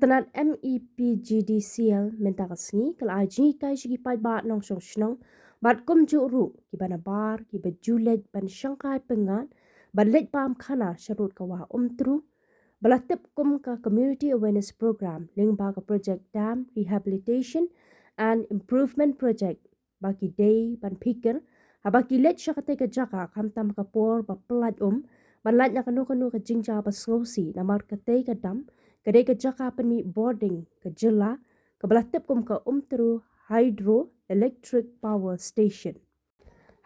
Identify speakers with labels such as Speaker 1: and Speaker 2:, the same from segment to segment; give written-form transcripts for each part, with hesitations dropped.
Speaker 1: Katanan MEPGDCL mentakasngi kalau jinghikai segi paidbah nong song shnong bat kum juru ki banabar ki bajulet ban shangkai pengan ban let pam khana sharut kawa Umtru balatip kum ka community awareness program lingba ka project dam rehabilitation and improvement project baki day ban Phikir habaki let shakate ka jaka kamtam ka por ba pelat ban lat na kanu ka jingja ba ngosi namar kate ka dam kedai ke jaka peni boarding ke jela ke belatip kum ke Umtru hydro electric power station.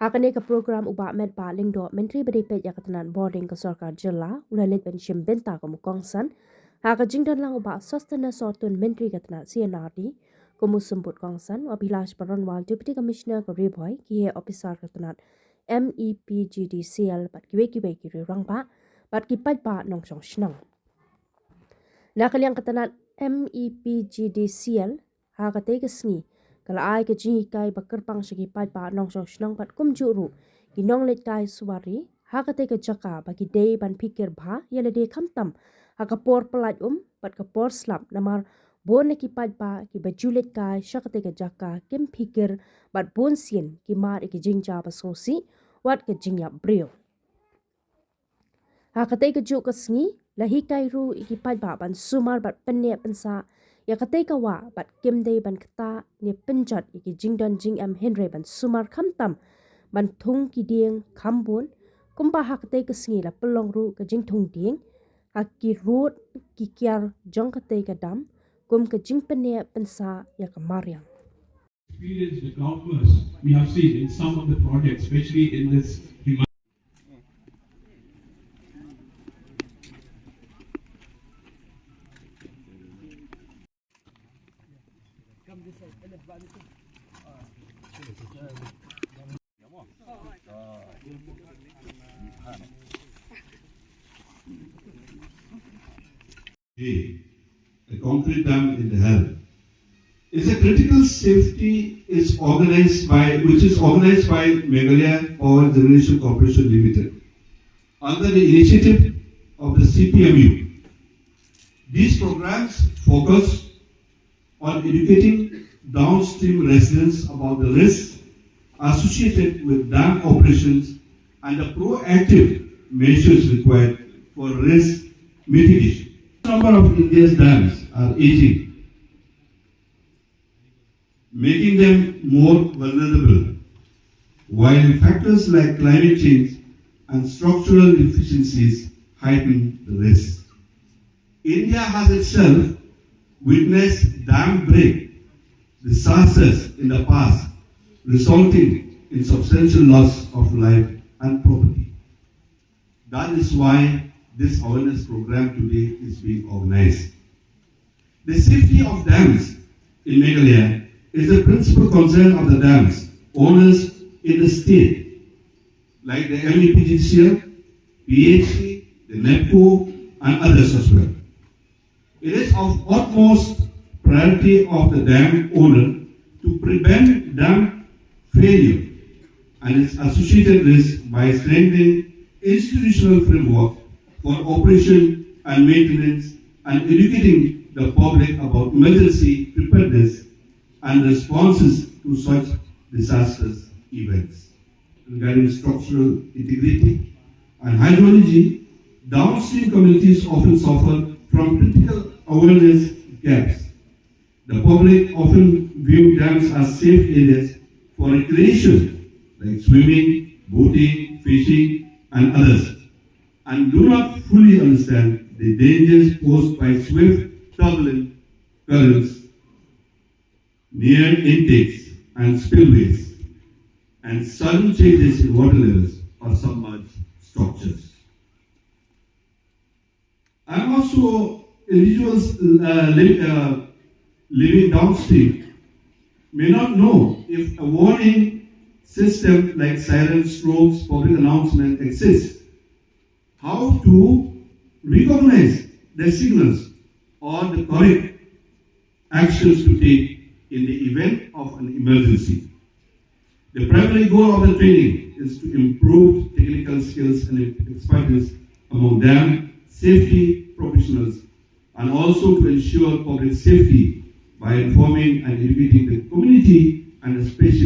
Speaker 1: Hakane ke program ubah med paling do menteri berdepet ya ketenan boarding ke sarkar jela ulalit ben shimbenta ke mukongsan. Haka jingdan lang ubah sustainable sortun menteri ketenan CNRD kumu semput kongsan wabilas peronwal deputy commissioner ke Riboy kihe officer ketenan MEPGDCL bat kiwe kiri rangpa bat kipat pa nong song shnang. Nakaliang katanan MEPGDCL hakate kesni kalau ai ke jinghikai bakerpang segi paidbah nong song shnang pat kum juru ginong let kai suwari hakate ke jaka bagi day ban Phikir bha yale de kamtam hakapor pelat pat kapor slap namar bon ki paidbah ki bajulet kai shakate ke jaka kim Phikir bat bon sien ki mar ki jingja basosi wat ke jingya brio hakate ke juk kesni lahi kairu iki paidbah ban sumar bat pynneh pynsah ya kate kawa bat kimde ban kata ni penjat iki jingdan jing Henry ban sumar kamtam ban thung ki dieng kambun kumpa hakate kesngi la pelong ru ke jing thung dieng hakki road ki kyar jong kate ka dam kum ke jing pynneh pynsah ya kamariang
Speaker 2: experience the countless we have seen in some of the projects, especially in this
Speaker 3: a concrete dam in the hell is a critical safety which is organized by Meghalaya Power Generation Corporation Limited under the initiative of the CPMU. These programs focus on educating downstream residents about the risks associated with dam operations and the proactive measures required for risk mitigation. The number of India's dams are aging, making them more vulnerable, while factors like climate change and structural deficiencies heighten the risk. India has itself witnessed dam break disasters in the past, resulting in substantial loss of life and property. That is why this awareness program today is being organized. The safety of dams in Meghalaya is the principal concern of the dams owners in the state, like the MEPGDCL, PHC, the NEPCO, and others as well. It is of utmost priority of the dam owner to prevent dam failure and its associated risk by strengthening institutional framework for operation and maintenance and educating the public about emergency preparedness and responses to such disastrous events. Regarding structural integrity and hydrology, downstream communities often suffer from critical awareness gaps. The public often view dams as safe areas for recreation, like swimming, boating, fishing, and others, and do not fully understand the dangers posed by swift, turbulent currents near intakes and spillways, and sudden changes in water levels or submerged structures. And also, individuals living downstream may not know if a warning system like siren strokes, public announcement exists. How to recognize the signals or the correct actions to take in the event of an emergency. The primary goal of the training is to improve technical skills and expertise among dam safety professionals and also to ensure public safety by informing and educating the community and especially